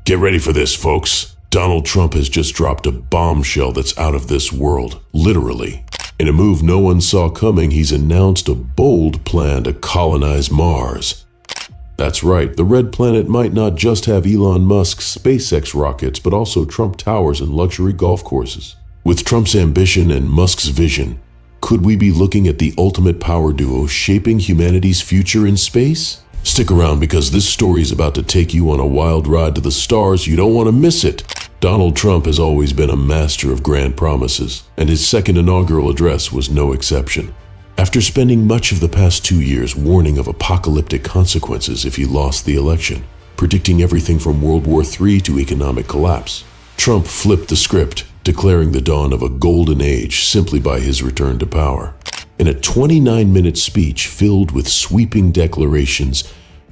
Get ready for this, folks. Donald Trump has just dropped a bombshell that's out of this world, literally. In a move no one saw coming, he's announced a bold plan to colonize Mars. That's right, the red planet might not just have Elon Musk's SpaceX rockets, but also Trump towers and luxury golf courses. With Trump's ambition and Musk's vision, could we be looking at the ultimate power duo shaping humanity's future in space? Stick around because this story is about to take you on a wild ride to the stars. You don't want to miss it. Donald Trump has always been a master of grand promises, and his second inaugural address was no exception. After spending much of the past 2 years warning of apocalyptic consequences if he lost the election, predicting everything from World War III to economic collapse, Trump flipped the script, declaring the dawn of a golden age simply by his return to power. In a 29-minute speech filled with sweeping declarations,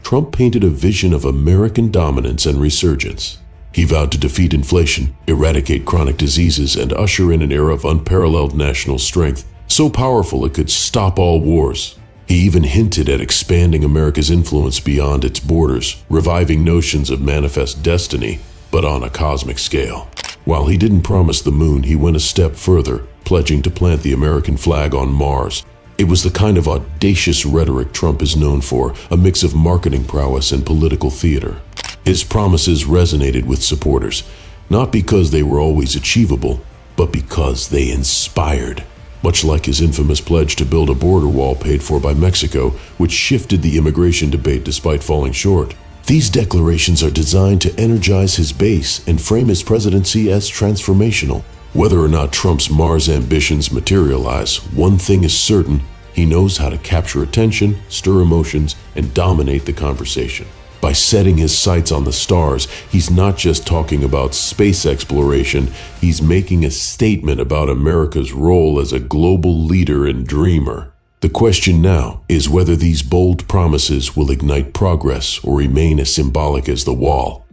Trump painted a vision of American dominance and resurgence. He vowed to defeat inflation, eradicate chronic diseases, and usher in an era of unparalleled national strength, so powerful it could stop all wars. He even hinted at expanding America's influence beyond its borders, reviving notions of manifest destiny, but on a cosmic scale. While he didn't promise the moon, he went a step further, pledging to plant the American flag on Mars. It was the kind of audacious rhetoric Trump is known for, a mix of marketing prowess and political theater. His promises resonated with supporters, not because they were always achievable, but because they inspired. Much like his infamous pledge to build a border wall paid for by Mexico, which shifted the immigration debate despite falling short. These declarations are designed to energize his base and frame his presidency as transformational. Whether or not Trump's Mars ambitions materialize, one thing is certain: he knows how to capture attention, stir emotions, and dominate the conversation. By setting his sights on the stars, he's not just talking about space exploration, he's making a statement about America's role as a global leader and dreamer. The question now is whether these bold promises will ignite progress or remain as symbolic as the wall.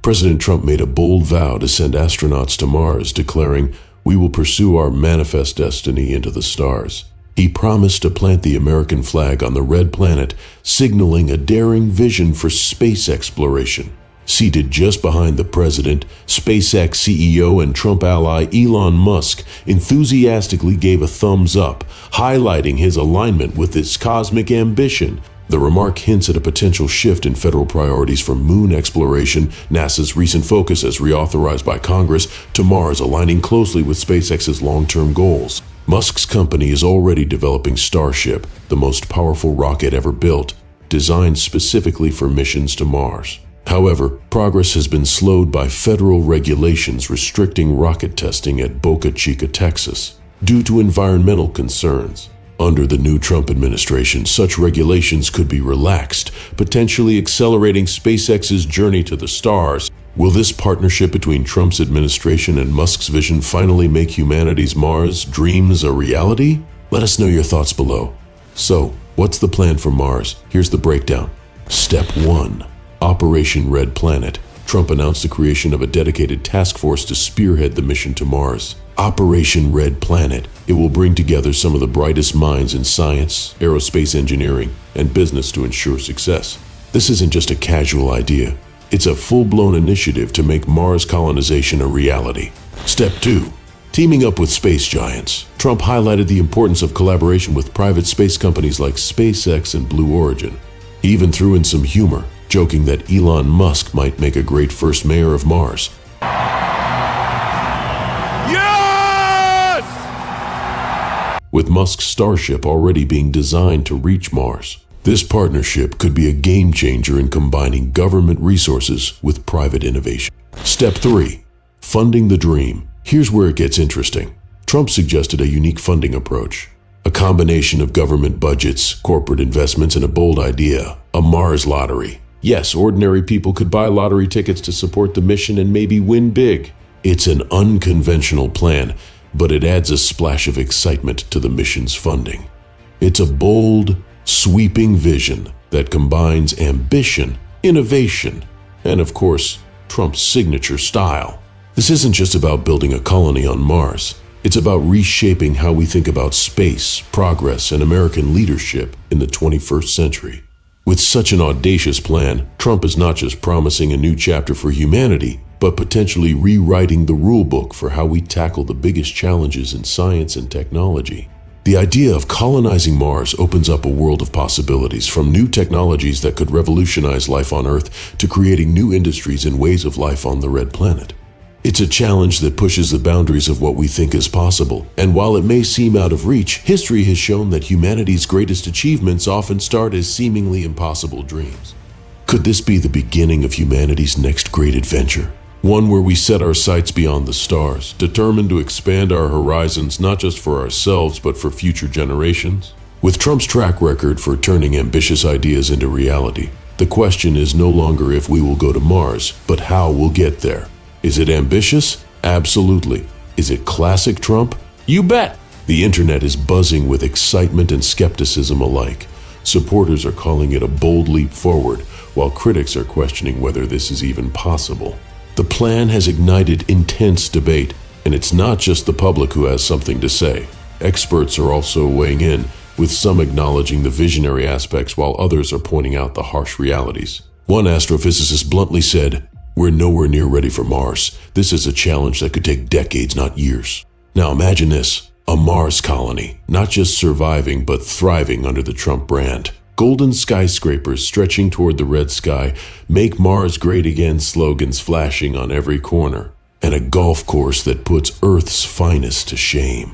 President Trump made a bold vow to send astronauts to Mars, declaring, "We will pursue our manifest destiny into the stars." He promised to plant the American flag on the red planet, signaling a daring vision for space exploration. Seated just behind the president, SpaceX CEO and Trump ally Elon Musk enthusiastically gave a thumbs up, highlighting his alignment with this cosmic ambition. The remark hints at a potential shift in federal priorities from moon exploration, NASA's recent focus as reauthorized by Congress, to Mars, aligning closely with SpaceX's long-term goals. Musk's company is already developing Starship, the most powerful rocket ever built, designed specifically for missions to Mars. However, progress has been slowed by federal regulations restricting rocket testing at Boca Chica, Texas, due to environmental concerns. Under the new Trump administration, such regulations could be relaxed, potentially accelerating SpaceX's journey to the stars. Will this partnership between Trump's administration and Musk's vision finally make humanity's Mars dreams a reality? Let us know your thoughts below. So, what's the plan for Mars? Here's the breakdown. Step 1. Operation Red Planet. Trump announced the creation of a dedicated task force to spearhead the mission to Mars. Operation Red Planet. It will bring together some of the brightest minds in science, aerospace engineering, and business to ensure success. This isn't just a casual idea. It's a full-blown initiative to make Mars colonization a reality. Step 2. Teaming up with space giants. Trump highlighted the importance of collaboration with private space companies like SpaceX and Blue Origin. He even threw in some humor, joking that Elon Musk might make a great first mayor of Mars. Yes! With Musk's Starship already being designed to reach Mars. This partnership could be a game changer in combining government resources with private innovation. Step 3. Funding the dream. Here's where it gets interesting. Trump suggested a unique funding approach. A combination of government budgets, corporate investments, and a bold idea: a Mars lottery. Yes, ordinary people could buy lottery tickets to support the mission and maybe win big. It's an unconventional plan, but it adds a splash of excitement to the mission's funding. It's a bold, sweeping vision that combines ambition, innovation, and of course, Trump's signature style. This isn't just about building a colony on Mars. It's about reshaping how we think about space, progress, and American leadership in the 21st century. With such an audacious plan, Trump is not just promising a new chapter for humanity, but potentially rewriting the rulebook for how we tackle the biggest challenges in science and technology. The idea of colonizing Mars opens up a world of possibilities, from new technologies that could revolutionize life on Earth to creating new industries and ways of life on the red planet. It's a challenge that pushes the boundaries of what we think is possible, and while it may seem out of reach, history has shown that humanity's greatest achievements often start as seemingly impossible dreams. Could this be the beginning of humanity's next great adventure? One where we set our sights beyond the stars, determined to expand our horizons not just for ourselves but for future generations? With Trump's track record for turning ambitious ideas into reality, the question is no longer if we will go to Mars, but how we'll get there. Is it ambitious? Absolutely. Is it classic Trump? You bet! The internet is buzzing with excitement and skepticism alike. Supporters are calling it a bold leap forward, while critics are questioning whether this is even possible. The plan has ignited intense debate, and it's not just the public who has something to say. Experts are also weighing in, with some acknowledging the visionary aspects while others are pointing out the harsh realities. One astrophysicist bluntly said, "We're nowhere near ready for Mars. This is a challenge that could take decades, not years." Now imagine this, a Mars colony, not just surviving but thriving under the Trump brand. Golden skyscrapers stretching toward the red sky, "Make Mars Great Again" slogans flashing on every corner, and a golf course that puts Earth's finest to shame.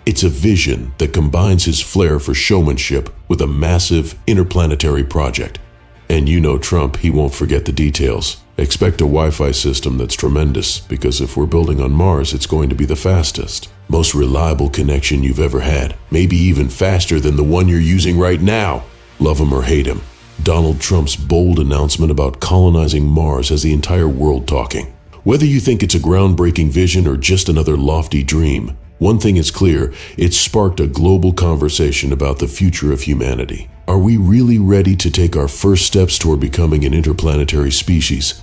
It's a vision that combines his flair for showmanship with a massive interplanetary project. And you know Trump, he won't forget the details. Expect a Wi-Fi system that's tremendous, because if we're building on Mars, it's going to be the fastest, most reliable connection you've ever had, maybe even faster than the one you're using right now. Love him or hate him, Donald Trump's bold announcement about colonizing Mars has the entire world talking. Whether you think it's a groundbreaking vision or just another lofty dream, one thing is clear, it's sparked a global conversation about the future of humanity. Are we really ready to take our first steps toward becoming an interplanetary species?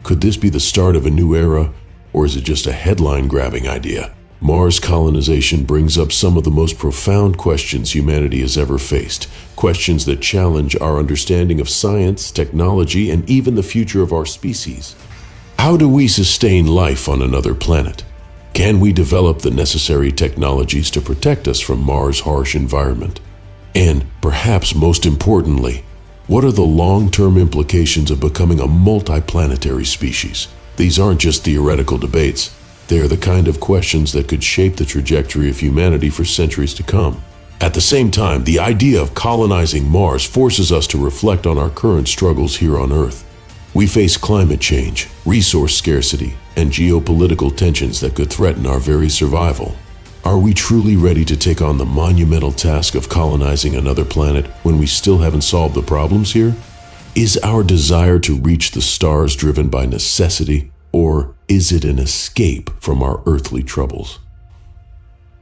Could this be the start of a new era, or is it just a headline-grabbing idea? Mars colonization brings up some of the most profound questions humanity has ever faced, questions that challenge our understanding of science, technology, and even the future of our species. How do we sustain life on another planet? Can we develop the necessary technologies to protect us from Mars' harsh environment? And, perhaps most importantly, what are the long-term implications of becoming a multi-planetary species? These aren't just theoretical debates. They are the kind of questions that could shape the trajectory of humanity for centuries to come. At the same time, the idea of colonizing Mars forces us to reflect on our current struggles here on Earth. We face climate change, resource scarcity, and geopolitical tensions that could threaten our very survival. Are we truly ready to take on the monumental task of colonizing another planet when we still haven't solved the problems here? Is our desire to reach the stars driven by necessity, or is it an escape from our earthly troubles?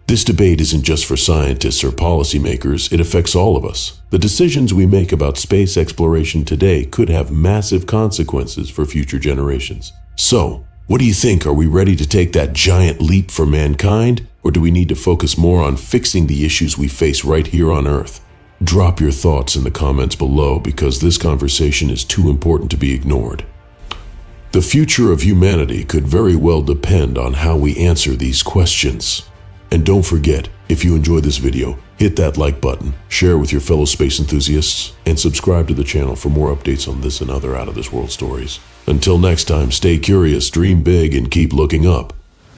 This debate isn't just for scientists or policymakers, it affects all of us. The decisions we make about space exploration today could have massive consequences for future generations. So, what do you think? Are we ready to take that giant leap for mankind? Or do we need to focus more on fixing the issues we face right here on Earth? Drop your thoughts in the comments below, because this conversation is too important to be ignored. The future of humanity could very well depend on how we answer these questions. And don't forget, if you enjoyed this video, hit that like button, share with your fellow space enthusiasts, and subscribe to the channel for more updates on this and other out-of-this-world stories. Until next time, stay curious, dream big, and keep looking up.